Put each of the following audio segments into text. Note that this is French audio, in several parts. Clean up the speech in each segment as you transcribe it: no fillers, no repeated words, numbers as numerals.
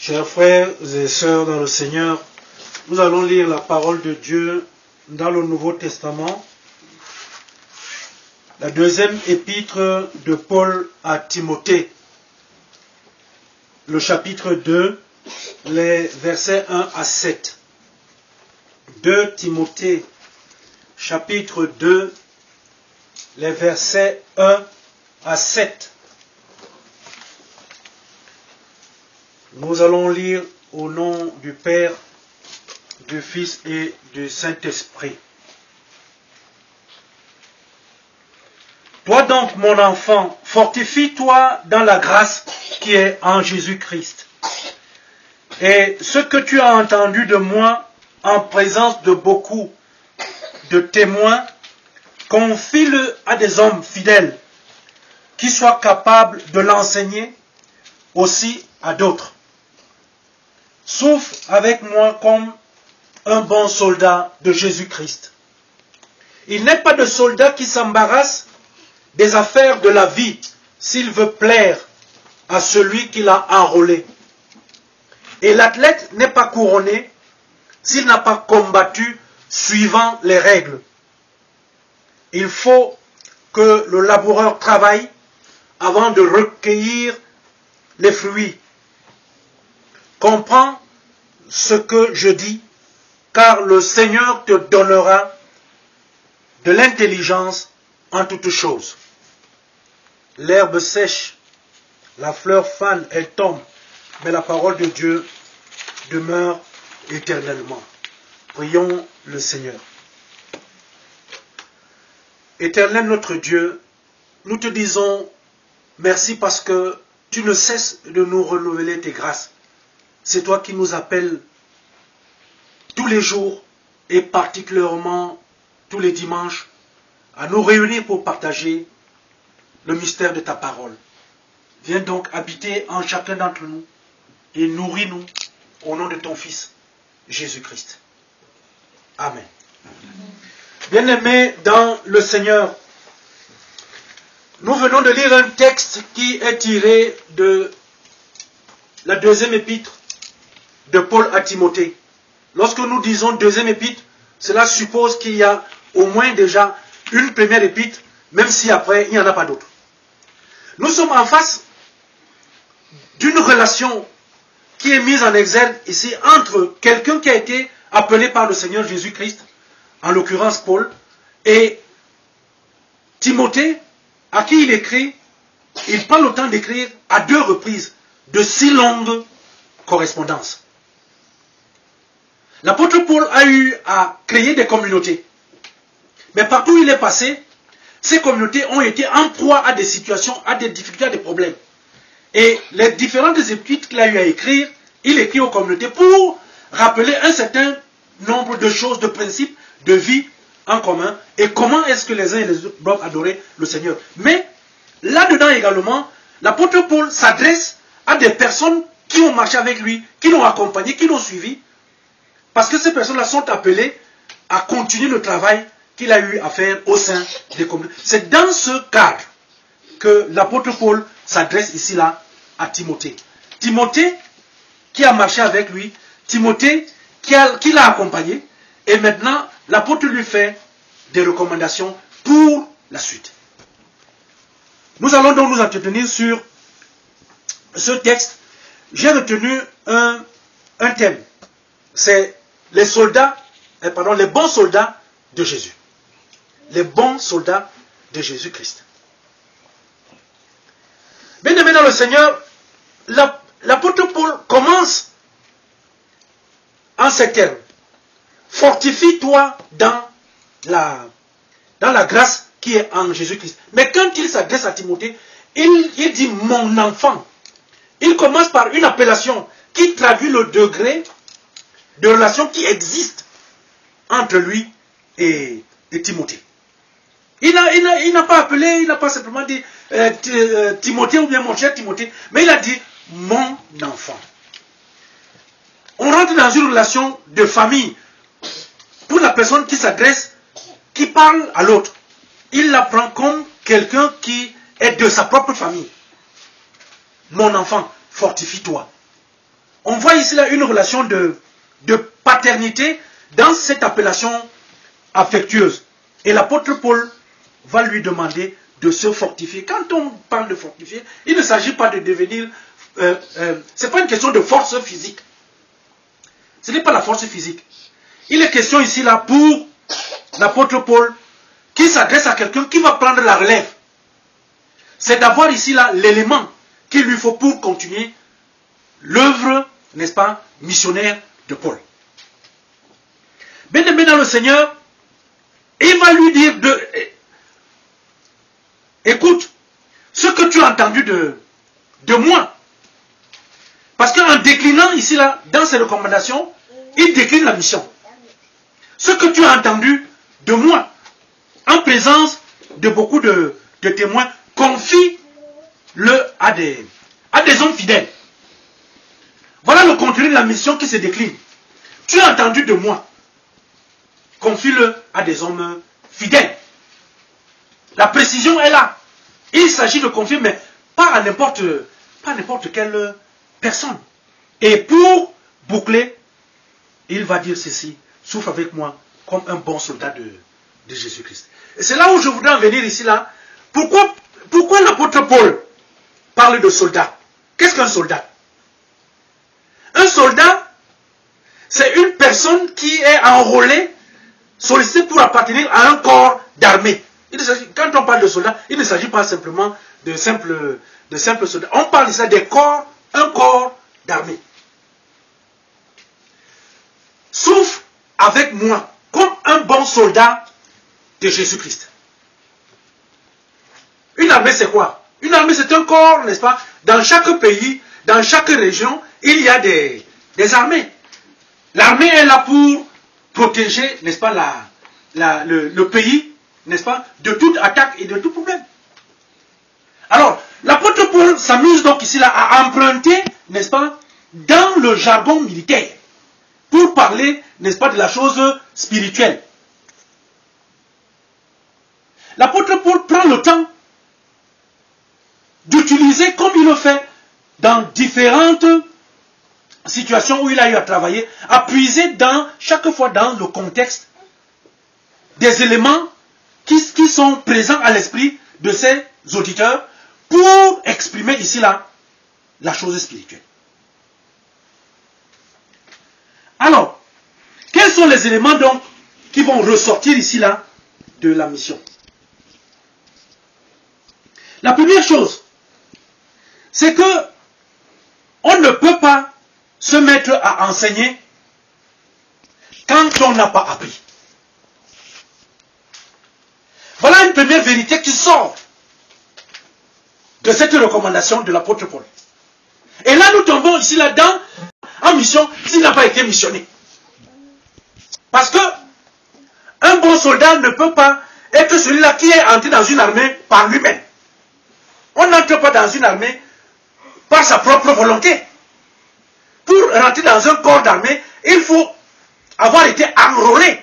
Chers frères et sœurs dans le Seigneur, nous allons lire la parole de Dieu dans le Nouveau Testament, la deuxième épître de Paul à Timothée, le chapitre 2, les versets 1 à 7. 2 Timothée, chapitre 2, les versets 1 à 7. Nous allons lire au nom du Père, du Fils et du Saint-Esprit. Toi donc, mon enfant, fortifie-toi dans la grâce qui est en Jésus-Christ. Et ce que tu as entendu de moi en présence de beaucoup de témoins, confie-le à des hommes fidèles qui soient capables de l'enseigner aussi à d'autres. Souffre avec moi comme un bon soldat de Jésus-Christ. Il n'est pas de soldat qui s'embarrasse des affaires de la vie s'il veut plaire à celui qui l'a enrôlé. Et l'athlète n'est pas couronné s'il n'a pas combattu suivant les règles. Il faut que le laboureur travaille avant de recueillir les fruits. Comprends ce que je dis, car le Seigneur te donnera de l'intelligence en toutes choses. L'herbe sèche, la fleur fane, elle tombe, mais la parole de Dieu demeure éternellement. Prions le Seigneur. Éternel notre Dieu, nous te disons merci parce que tu ne cesses de nous renouveler tes grâces. C'est toi qui nous appelles tous les jours et particulièrement tous les dimanches à nous réunir pour partager le mystère de ta parole. Viens donc habiter en chacun d'entre nous et nourris-nous au nom de ton Fils, Jésus-Christ. Amen. Bien-aimés dans le Seigneur, nous venons de lire un texte qui est tiré de la deuxième épître de Paul à Timothée. Lorsque nous disons deuxième épître, cela suppose qu'il y a au moins déjà une première épître, même si après il n'y en a pas d'autre. Nous sommes en face d'une relation qui est mise en exergue ici entre quelqu'un qui a été appelé par le Seigneur Jésus-Christ, en l'occurrence Paul, et Timothée, à qui il écrit, il prend le temps d'écrire à 2 reprises de si longues correspondances. L'apôtre Paul a eu à créer des communautés. Mais partout où il est passé, ces communautés ont été en proie à des situations, à des difficultés, à des problèmes. Et les différentes épîtres qu'il a eu à écrire, il écrit aux communautés pour rappeler un certain nombre de choses, de principes, de vie en commun, et comment est-ce que les uns et les autres doivent adorer le Seigneur. Mais, là-dedans également, l'apôtre Paul s'adresse à des personnes qui ont marché avec lui, qui l'ont accompagné, qui l'ont suivi, parce que ces personnes-là sont appelées à continuer le travail qu'il a eu à faire au sein des communautés. C'est dans ce cadre que l'apôtre Paul s'adresse ici-là à Timothée. Timothée qui a marché avec lui, Timothée qui l'a accompagné, et maintenant l'apôtre lui fait des recommandations pour la suite. Nous allons donc nous entretenir sur ce texte. J'ai retenu un thème. C'est les bons soldats de Jésus. Les bons soldats de Jésus-Christ. Bien-aimés dans le Seigneur, l'apôtre Paul commence en ces termes. Fortifie-toi dans la grâce qui est en Jésus-Christ. Mais quand il s'adresse à Timothée, il dit mon enfant. Il commence par une appellation qui traduit le degré de relation qui existe entre lui et Timothée. Il n'a pas appelé, il n'a pas simplement dit Timothée ou bien mon cher Timothée, mais il a dit mon enfant. On rentre dans une relation de famille pour la personne qui s'adresse, qui parle à l'autre. Il la prend comme quelqu'un qui est de sa propre famille. Mon enfant, fortifie-toi. On voit ici là une relation de paternité dans cette appellation affectueuse. Et l'apôtre Paul va lui demander de se fortifier. Quand on parle de fortifier, il ne s'agit pas de devenir... ce n'est pas une question de force physique. Ce n'est pas la force physique. Il est question ici là pour l'apôtre Paul qui s'adresse à quelqu'un qui va prendre la relève. C'est d'avoir ici là l'élément qu'il lui faut pour continuer l'œuvre, n'est-ce pas, missionnaire de Paul. Bien-aimé dans le Seigneur, il va lui dire écoute, ce que tu as entendu de moi. Parce qu'en déclinant ici là, dans ses recommandations, il décline la mission. Ce que tu as entendu de moi, en présence de beaucoup de témoins, confie-le à des hommes fidèles. Voilà le contenu de la mission qui se décline. Tu as entendu de moi. Confie-le à des hommes fidèles. La précision est là. Il s'agit de confier, mais pas à n'importe quelle personne. Et pour boucler, il va dire ceci: souffre avec moi comme un bon soldat de Jésus-Christ. Et c'est là où je voudrais en venir ici là. Pourquoi l'apôtre Paul parle de soldat? Qu'est-ce qu'un soldat? Un soldat, c'est une personne qui est enrôlée, sollicitée pour appartenir à un corps d'armée. Quand on parle de soldat, il ne s'agit pas simplement de simples soldats. On parle ici des corps, un corps d'armée. Souffre avec moi comme un bon soldat de Jésus-Christ. Une armée, c'est quoi? Une armée, c'est un corps, n'est-ce pas? Dans chaque pays, dans chaque région, il y a des armées. L'armée est là pour protéger, n'est-ce pas, le pays, n'est-ce pas, de toute attaque et de tout problème. Alors, l'apôtre Paul s'amuse donc ici là à emprunter, n'est-ce pas, dans le jargon militaire, pour parler, n'est-ce pas, de la chose spirituelle. L'apôtre Paul prend le temps d'utiliser, comme il le fait dans différentes situations où il a eu à travailler, à puiser chaque fois dans le contexte des éléments qui sont présents à l'esprit de ses auditeurs pour exprimer ici là la chose spirituelle. Alors, quels sont les éléments donc qui vont ressortir ici là de la mission? La première chose, c'est que on ne peut pas se mettre à enseigner quand on n'a pas appris. Voilà une première vérité qui sort de cette recommandation de l'apôtre Paul. Et là, nous tombons ici là-dedans en mission s'il n'a pas été missionné. Parce que un bon soldat ne peut pas être celui-là qui est entré dans une armée par lui-même. On n'entre pas dans une armée par sa propre volonté. Pour rentrer dans un corps d'armée, il faut avoir été enrôlé.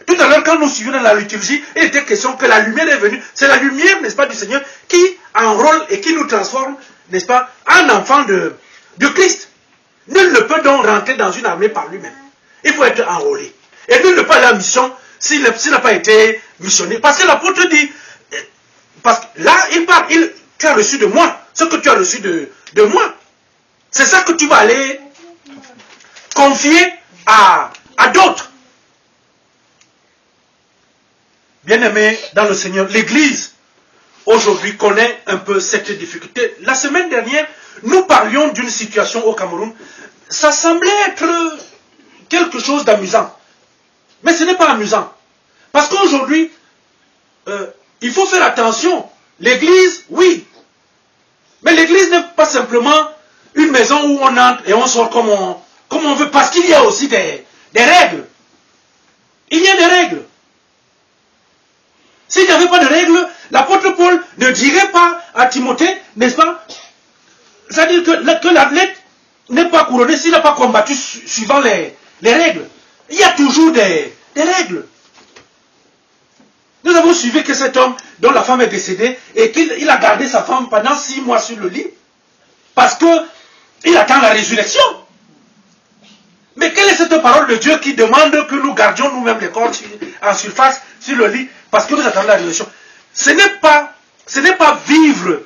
Tout à l'heure, quand nous suivions dans la liturgie, il était question que la lumière est venue. C'est la lumière, n'est-ce pas, du Seigneur qui enrôle et qui nous transforme, n'est-ce pas, en enfants de Christ. Nul ne peut donc rentrer dans une armée par lui-même. Il faut être enrôlé. Et nul ne peut aller à la mission s'il n'a pas été missionné. Parce que l'apôtre dit, parce que là, il parle, tu as reçu de moi ce que tu as reçu de moi. C'est ça que tu vas aller confier à d'autres. Bien-aimés dans le Seigneur, l'Église aujourd'hui connaît un peu cette difficulté. La semaine dernière, nous parlions d'une situation au Cameroun. Ça semblait être quelque chose d'amusant. Mais ce n'est pas amusant. Parce qu'aujourd'hui, il faut faire attention. L'Église, oui. Mais l'Église n'est pas simplement une maison où on entre et on sort comme on veut. Parce qu'il y a aussi des règles. Il y a des règles. S'il n'y avait pas de règles, l'apôtre Paul ne dirait pas à Timothée, n'est-ce pas? C'est-à-dire que l'athlète n'est pas couronné s'il n'a pas combattu suivant les règles. Il y a toujours des règles. Nous avons suivi que cet homme dont la femme est décédée et qu'il a gardé sa femme pendant 6 mois sur le lit parce que Il attend la résurrection. Mais quelle est cette parole de Dieu qui demande que nous gardions nous-mêmes les corps en surface, sur le lit, parce que nous attendons la résurrection? Ce n'est pas vivre,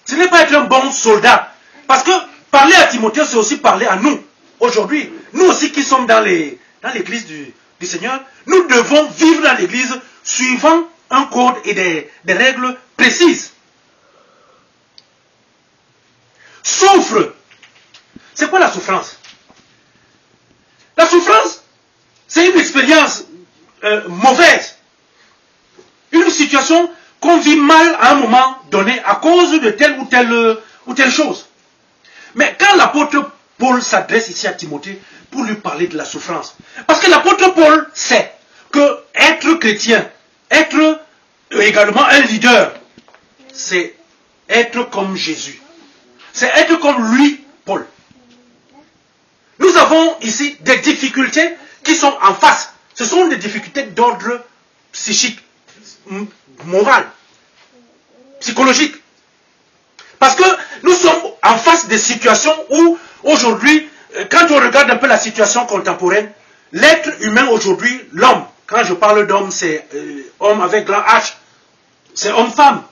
ce n'est pas être un bon soldat. Parce que parler à Timothée, c'est aussi parler à nous. Aujourd'hui, nous aussi qui sommes dans l'église du Seigneur, nous devons vivre dans l'église suivant un code et des règles précises. Souffre. C'est quoi la souffrance? La souffrance, c'est une expérience mauvaise. Une situation qu'on vit mal à un moment donné à cause de telle ou telle chose. Mais quand l'apôtre Paul s'adresse ici à Timothée pour lui parler de la souffrance, parce que l'apôtre Paul sait que être chrétien, être également un leader, c'est être comme Jésus. C'est être comme lui, Paul. Nous avons ici des difficultés qui sont en face. Ce sont des difficultés d'ordre psychique, moral, psychologique. Parce que nous sommes en face des situations où, aujourd'hui, quand on regarde un peu la situation contemporaine, l'être humain aujourd'hui, l'homme, quand je parle d'homme, c'est homme avec grand H, c'est homme-femme.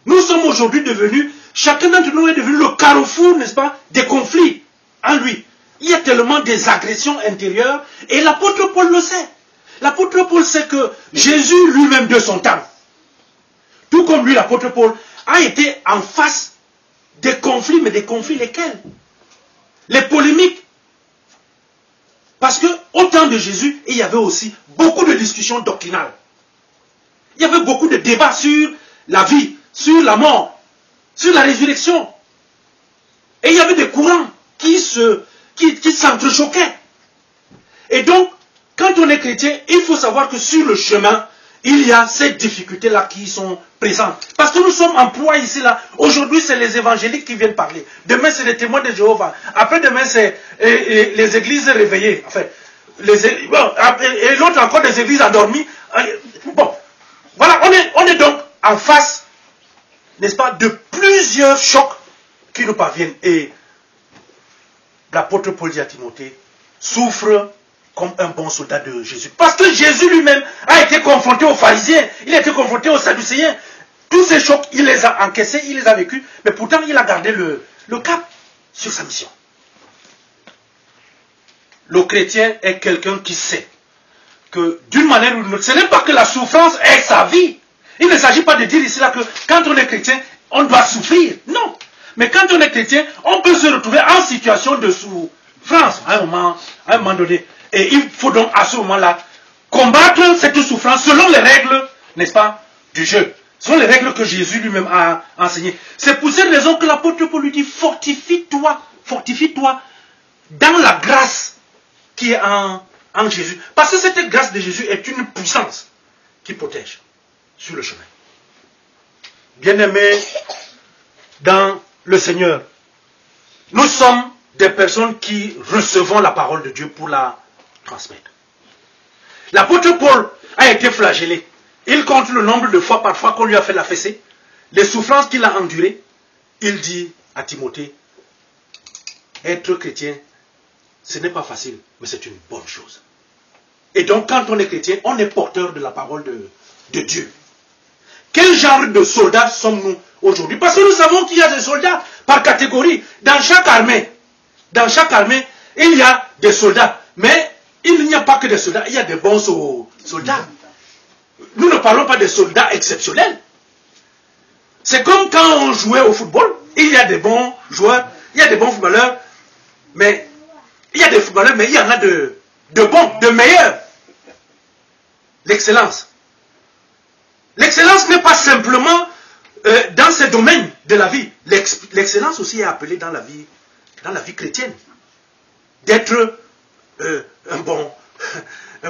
Nous sommes aujourd'hui devenus, chacun d'entre nous est devenu le carrefour, n'est-ce pas, des conflits en lui. Il y a tellement des agressions intérieures, et l'apôtre Paul le sait. L'apôtre Paul sait que Jésus lui-même de son temps, tout comme lui, l'apôtre Paul, a été en face des conflits, mais des conflits lesquels? Les polémiques. Parce qu'au temps de Jésus, il y avait aussi beaucoup de discussions doctrinales. Il y avait beaucoup de débats sur la vie, sur la mort, sur la résurrection. Et il y avait des courants qui s'entrechoquaient. Et donc, quand on est chrétien, il faut savoir que sur le chemin, il y a ces difficultés-là qui sont présentes. Parce que nous sommes en proie ici, là. Aujourd'hui, c'est les évangéliques qui viennent parler. Demain, c'est les témoins de Jéhovah. Après-demain, c'est les églises réveillées. Enfin, et l'autre encore des églises endormies. Bon, voilà, on est donc en face, n'est-ce pas, de plusieurs chocs qui nous parviennent. Et l'apôtre Paul dit à Timothée, souffre comme un bon soldat de Jésus. Parce que Jésus lui-même a été confronté aux pharisiens, il a été confronté aux sadducéens. Tous ces chocs, il les a encaissés, il les a vécus, mais pourtant il a gardé le cap sur sa mission. Le chrétien est quelqu'un qui sait que d'une manière ou d'une autre, ce n'est pas que la souffrance est sa vie. Il ne s'agit pas de dire ici là que quand on est chrétien, on doit souffrir. Non. Mais quand on est chrétien, on peut se retrouver en situation de souffrance à un moment donné. Et il faut donc à ce moment-là combattre cette souffrance selon les règles, n'est-ce pas, du jeu. Selon les règles que Jésus lui-même a enseignées. C'est pour cette raison que l'apôtre Paul lui dit, fortifie-toi dans la grâce qui est en Jésus. Parce que cette grâce de Jésus est une puissance qui protège sur le chemin. Bien-aimés dans le Seigneur, nous sommes des personnes qui recevons la parole de Dieu pour la transmettre. L'apôtre Paul a été flagellé. Il compte le nombre de fois parfois qu'on lui a fait la fessée, les souffrances qu'il a endurées. Il dit à Timothée, être chrétien, ce n'est pas facile, mais c'est une bonne chose. Et donc quand on est chrétien, on est porteur de la parole de Dieu. Quel genre de soldats sommes-nous aujourd'hui? Parce que nous savons qu'il y a des soldats par catégorie. Dans chaque armée, il y a des soldats. Mais il n'y a pas que des soldats, il y a des bons soldats. Nous ne parlons pas de soldats exceptionnels. C'est comme quand on jouait au football. Il y a des bons joueurs, il y a des bons footballeurs. Mais il y a des footballeurs, mais il y en a de bons, de meilleurs. L'excellence. L'excellence n'est pas simplement dans ces domaines de la vie. L'excellence aussi est appelée dans la vie chrétienne. D'être un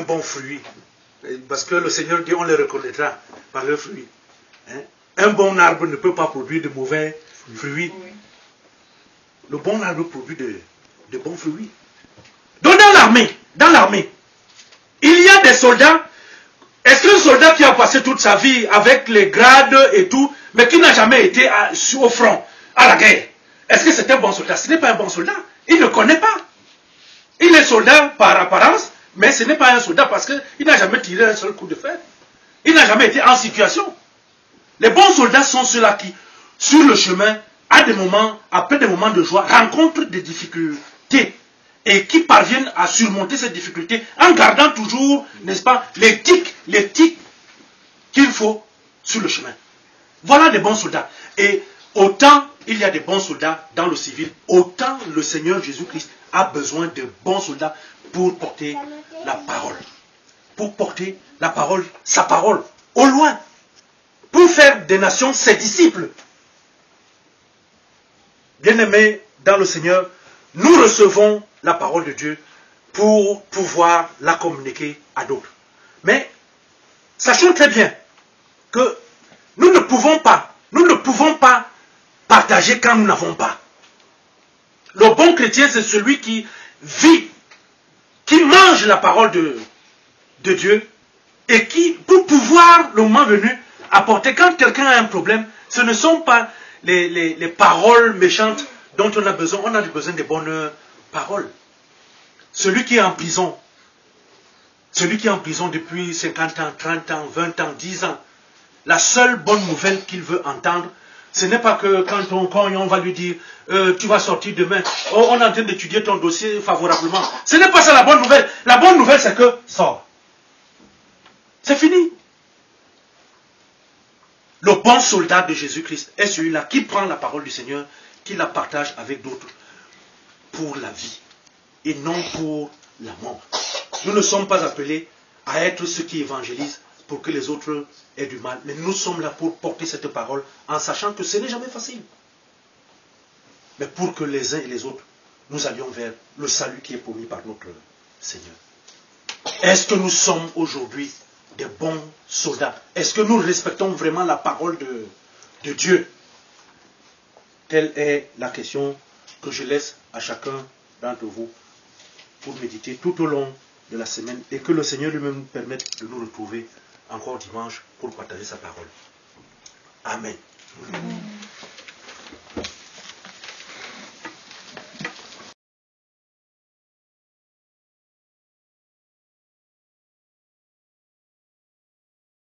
bon fruit. Parce que le Seigneur dit, on les reconnaîtra par leurs fruits. Hein? Un bon arbre ne peut pas produire de mauvais fruits. Le bon arbre produit de bons fruits. Donc dans l'armée, il y a des soldats. Est-ce qu'un soldat qui a passé toute sa vie avec les grades et tout, mais qui n'a jamais été au front, à la guerre, Est-ce que c'est un bon soldat? Ce n'est pas un bon soldat. Il ne connaît pas. Il est soldat par apparence, mais ce n'est pas un soldat parce qu'il n'a jamais tiré un seul coup de fer. Il n'a jamais été en situation. Les bons soldats sont ceux-là qui, sur le chemin, à des moments, après des moments de joie, rencontrent des difficultés et qui parviennent à surmonter ces difficultés en gardant toujours, n'est-ce pas, l'éthique qu'il faut sur le chemin. Voilà des bons soldats. Et autant il y a des bons soldats dans le civil, autant le Seigneur Jésus-Christ a besoin de bons soldats pour porter la parole. Pour porter la parole, sa parole, au loin. Pour faire des nations ses disciples. Bien-aimés dans le Seigneur, nous recevons la parole de Dieu pour pouvoir la communiquer à d'autres. Mais sachons très bien que nous ne pouvons pas partager quand nous n'avons pas. Le bon chrétien, c'est celui qui vit, qui mange la parole de Dieu et qui, pour pouvoir, le moment venu, apporter, quand quelqu'un a un problème, ce ne sont pas les paroles méchantes dont on a besoin. On a besoin des bonnes paroles. Celui qui est en prison depuis 50 ans, 30 ans, 20 ans, 10 ans, la seule bonne nouvelle qu'il veut entendre, ce n'est pas que quand on va lui dire tu vas sortir demain, oh, on est en train d'étudier ton dossier favorablement. Ce n'est pas ça la bonne nouvelle. La bonne nouvelle, c'est que sors. C'est fini. Le bon soldat de Jésus-Christ est celui-là qui prend la parole du Seigneur, qui la partage avec d'autres pour la vie et non pour la mort. Nous ne sommes pas appelés à être ceux qui évangélisent pour que les autres aient du mal. Mais nous sommes là pour porter cette parole en sachant que ce n'est jamais facile. Mais pour que les uns et les autres, nous allions vers le salut qui est promis par notre Seigneur. Est-ce que nous sommes aujourd'hui des bons soldats? Est-ce que nous respectons vraiment la parole de Dieu? Telle est la question que je laisse à chacun d'entre vous pour méditer tout au long de la semaine et que le Seigneur lui-même nous permette de nous retrouver encore dimanche pour partager sa parole. Amen.